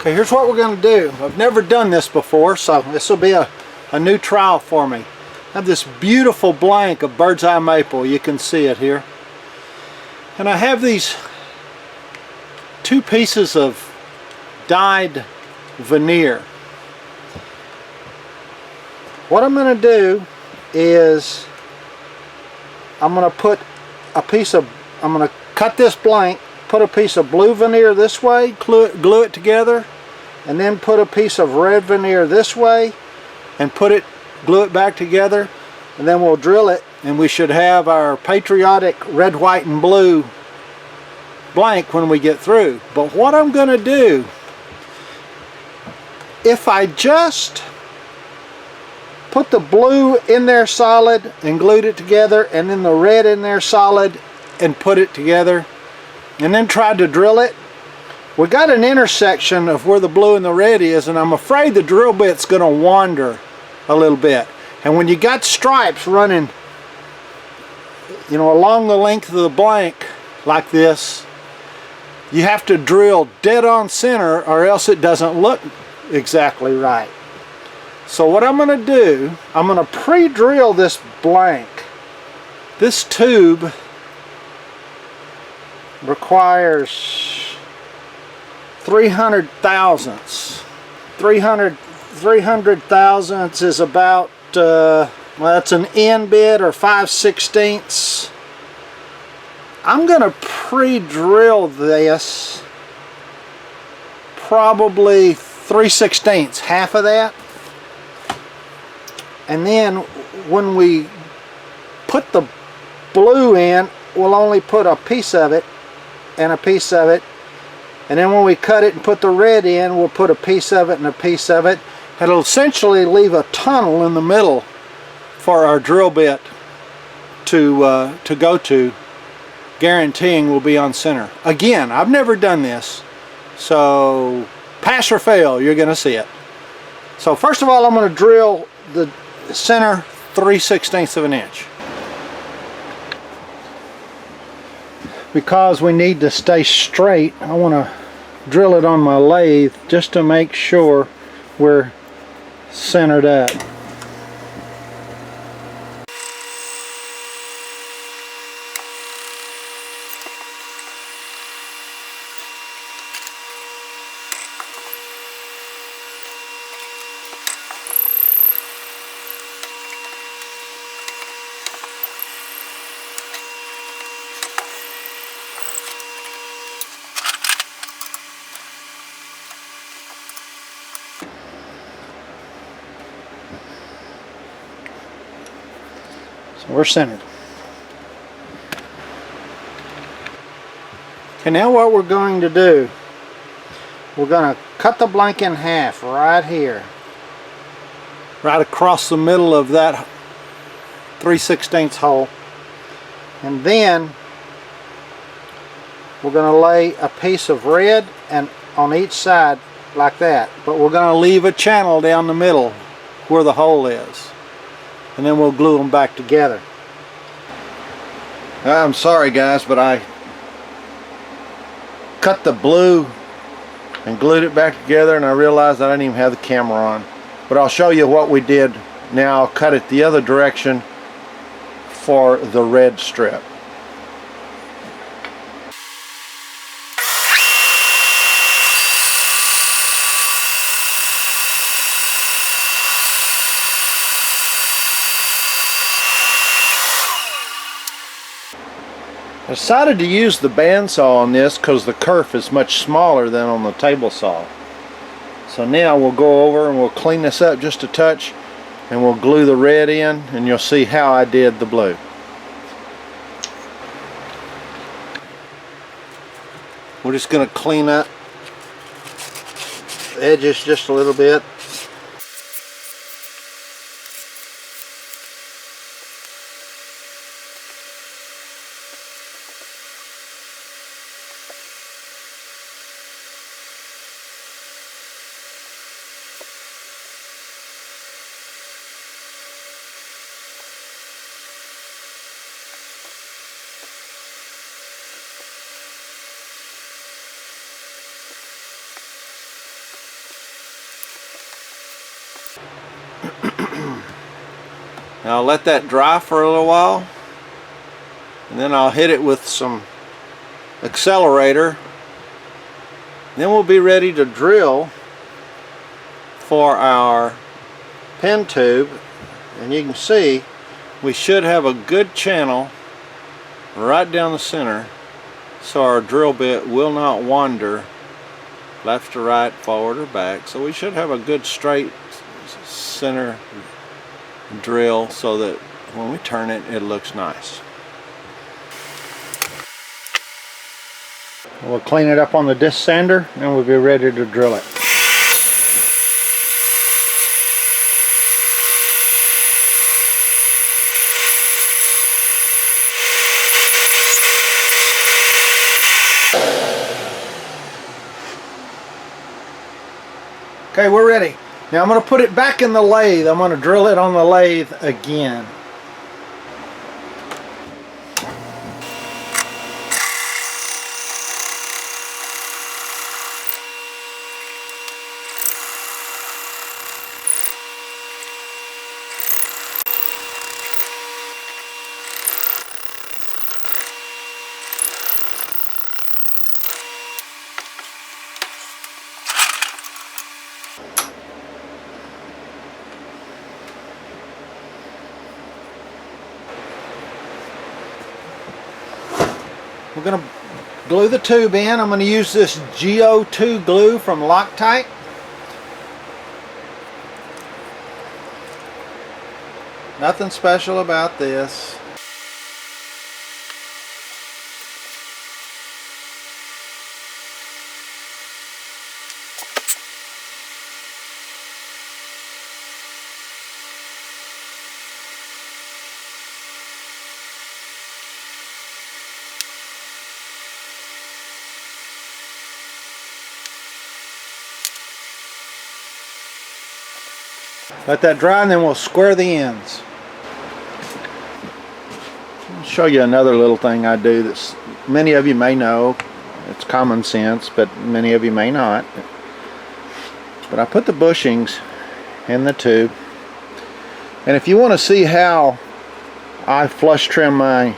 Okay, here's what we're going to do. I've never done this before, so this will be a new trial for me. I have this beautiful blank of bird's eye maple. You can see it here. And I have these 2 pieces of dyed veneer. What I'm going to do is I'm going to cut this blank, put a piece of blue veneer this way, glue it together, and then put a piece of red veneer this way and glue it back together, and then we'll drill it, and we should have our patriotic red, white, and blue blank when we get through. But what I'm going to do, if I just put the blue in there solid and glued it together, and then the red in there solid and put it together, and then tried to drill it, we got an intersection of where the blue and the red is, and I'm afraid the drill bit's going to wander a little bit. And when you got stripes running, you know, along the length of the blank like this, you have to drill dead on center or else it doesn't look exactly right. So what I'm going to do, I'm going to pre-drill this blank. This tube requires 300 thousandths. 300 thousandths is about, well, that's an end bit or 5/16. I'm going to pre-drill this probably 3/16, half of that. And then when we put the blue in, we'll only put a piece of it and a piece of it. And then when we cut it and put the red in, we'll put a piece of it and a piece of it. It'll essentially leave a tunnel in the middle for our drill bit to go to, guaranteeing we'll be on center. Again, I've never done this, so pass or fail, you're going to see it. So first of all, I'm going to drill the center 3/16 of an inch. Because we need to stay straight, I want to drill it on my lathe just to make sure we're centered up. We're centered. Okay, now what we're going to do, we're going to cut the blank in half right here, right across the middle of that 3/16 hole, and then we're going to lay a piece of red and on each side like that, but we're going to leave a channel down the middle where the hole is. And then we'll glue them back together. I'm sorry guys, but I cut the blue and glued it back together, and I realized I didn't even have the camera on. But I'll show you what we did now. I'll cut it the other direction for the red strip. I decided to use the bandsaw on this because the kerf is much smaller than on the table saw. So now we'll go over and we'll clean this up just a touch, and we'll glue the red in, and you'll see how I did the blue. We're just going to clean up the edges just a little bit. Now I'll let that dry for a little while, and then I'll hit it with some accelerator. Then we'll be ready to drill for our pen tube, and you can see we should have a good channel right down the center, so our drill bit will not wander left to right, forward or back. So we should have a good straight center drill so that when we turn it, it looks nice. We'll clean it up on the disc sander and we'll be ready to drill it. Okay, we're ready. Now I'm going to put it back in the lathe. I'm going to drill it on the lathe again. We're going to glue the tube in. I'm going to use this GO2 glue from Loctite. Nothing special about this. Let that dry and then we'll square the ends. I'll show you another little thing I do that many of you may know. It's common sense, but many of you may not. But I put the bushings in the tube, and if you want to see how I flush trim my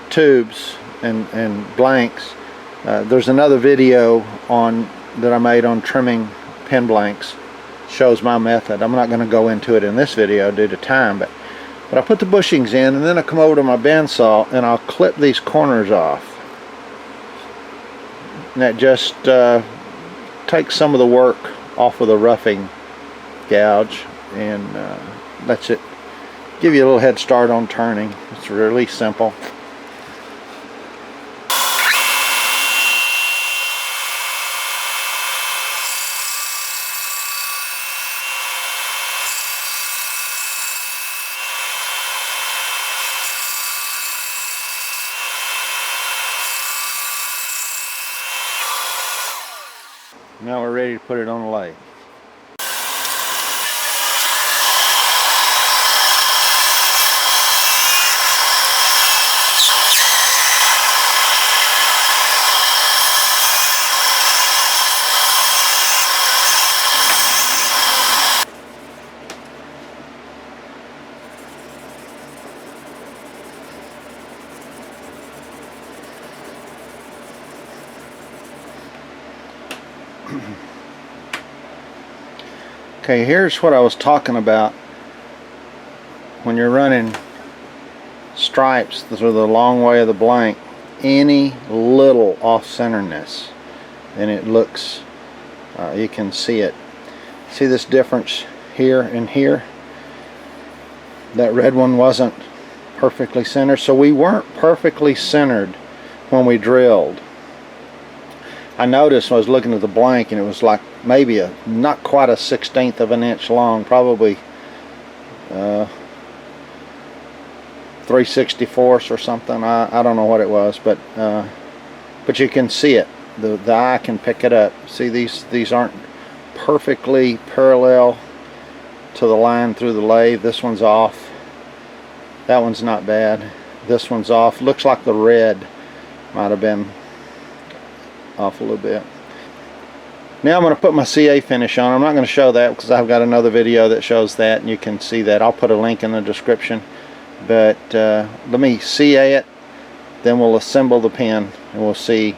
tubes and blanks, there's another video that I made on trimming pen blanks. Shows my method. I'm not going to go into it in this video due to time, but I put the bushings in, and then I come over to my bandsaw and I'll clip these corners off, and that just takes some of the work off of the roughing gouge, and that's it. Give you a little head start on turning. It's really simple. Now we're ready to put it on the lathe. Okay, here's what I was talking about when you're running stripes through the long way of the blank. Any little off-centeredness and it looks, you can see it. See this difference here and here? That red one wasn't perfectly centered, so we weren't perfectly centered when we drilled. I noticed when I was looking at the blank, and it was like maybe not quite a 1/16 of an inch long, probably 3/64 or something. I don't know what it was, but you can see it. The eye can pick it up. See, these aren't perfectly parallel to the line through the lathe. This one's off. That one's not bad. This one's off. Looks like the red might have been off a little bit. Now I'm going to put my CA finish on. I'm not going to show that because I've got another video that shows that, and you can see that. I'll put a link in the description. But let me CA it, then we'll assemble the pen, and we'll see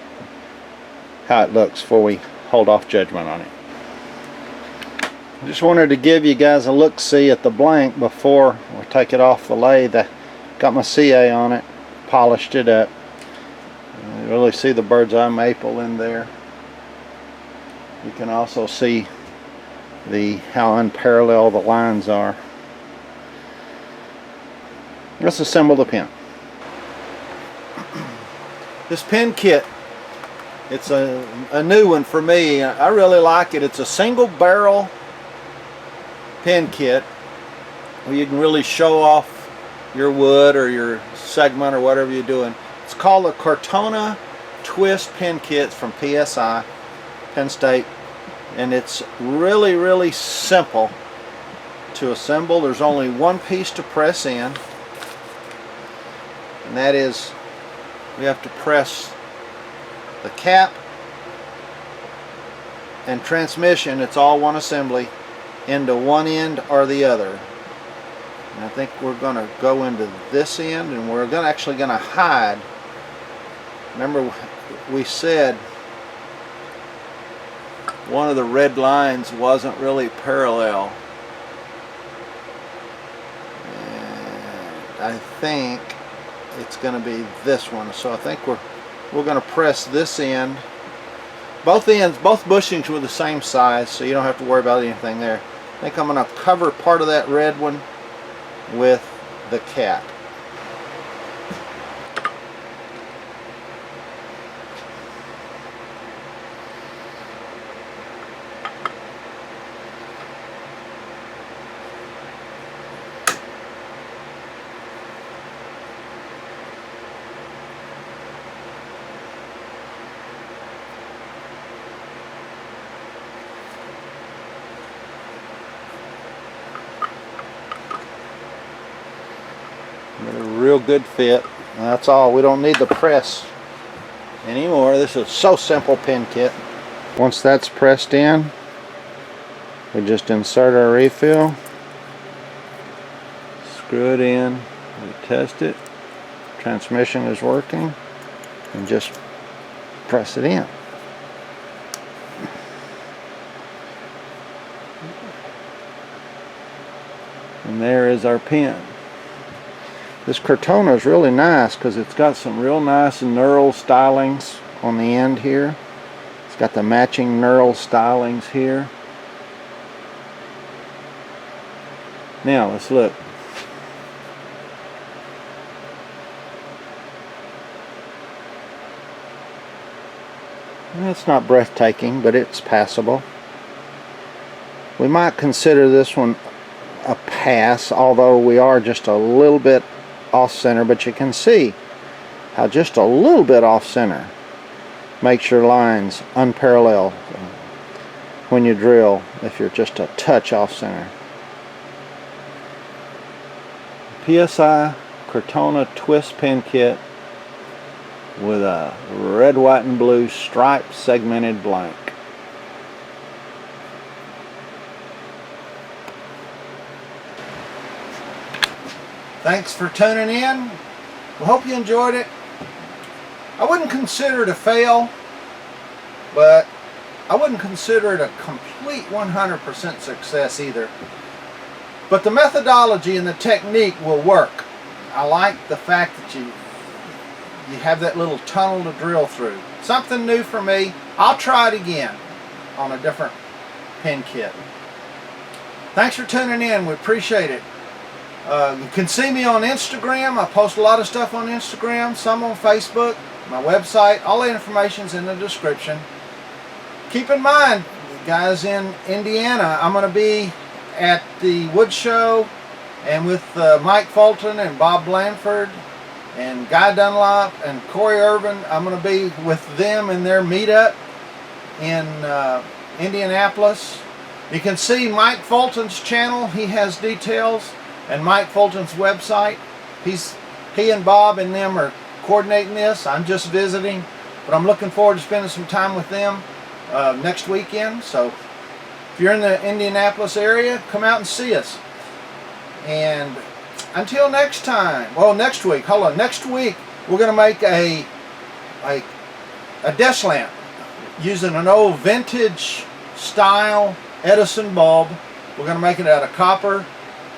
how it looks before we hold off judgment on it. I just wanted to give you guys a look-see at the blank before we take it off the lathe. I got my CA on it, polished it up. You really see the bird's eye maple in there. You can also see how unparalleled the lines are. Let's assemble the pen. This pen kit, it's a new one for me. I really like it. It's a single barrel pen kit where you can really show off your wood or your segment or whatever you're doing. It's called the Cortona Twist pen kit from PSI, Penn State, and it's really simple to assemble. There's only one piece to press in, and that is we have to press the cap and transmission. It's all one assembly into one end or the other. And I think we're going to go into this end, and we're actually going to hide. Remember we said one of the red lines wasn't really parallel, and I think it's going to be this one. So I think we're going to press this end. Both bushings were the same size, so you don't have to worry about anything there. I think I'm going to cover part of that red one with the cap. A real good fit. And that's all. We don't need the press anymore. This is so simple pen kit. Once that's pressed in, we just insert our refill, screw it in, we test it, transmission is working, and just press it in. And there is our pen. This Cortona is really nice because it's got some real nice knurl stylings on the end here. It's got the matching knurl stylings here. Now let's look. It's not breathtaking, but it's passable. We might consider this one a pass, although we are just a little bit off center, but you can see how just a little bit off center makes your lines unparalleled when you drill if you're just a touch off center. PSI Cortona Twist pen kit with a red, white, and blue striped segmented blank. Thanks for tuning in. We hope you enjoyed it. I wouldn't consider it a fail, but I wouldn't consider it a complete 100% success either. But the methodology and the technique will work. I like the fact that you have that little tunnel to drill through. Something new for me. I'll try it again on a different pen kit. Thanks for tuning in. We appreciate it. You can see me on Instagram. I post a lot of stuff on Instagram, some on Facebook, my website. All the information's in the description. Keep in mind, guys in Indiana, I'm going to be at the Wood Show and with Mike Fulton and Bob Blanford and Guy Dunlop and Corey Irvin. I'm going to be with them in their meetup in Indianapolis. You can see Mike Fulton's channel. He has details. And Mike Fulton's website. He and Bob and them are coordinating this. I'm just visiting, but I'm looking forward to spending some time with them. next weekend. So if you're in the Indianapolis area, come out and see us. And until next time, well, next week, hold on, next week we're going to make a desk lamp using an old vintage style Edison bulb. We're going to make it out of copper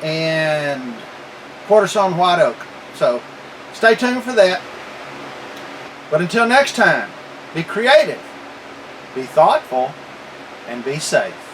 and quarter-sawn white oak. So stay tuned for that. But until next time, be creative, be thoughtful, and be safe.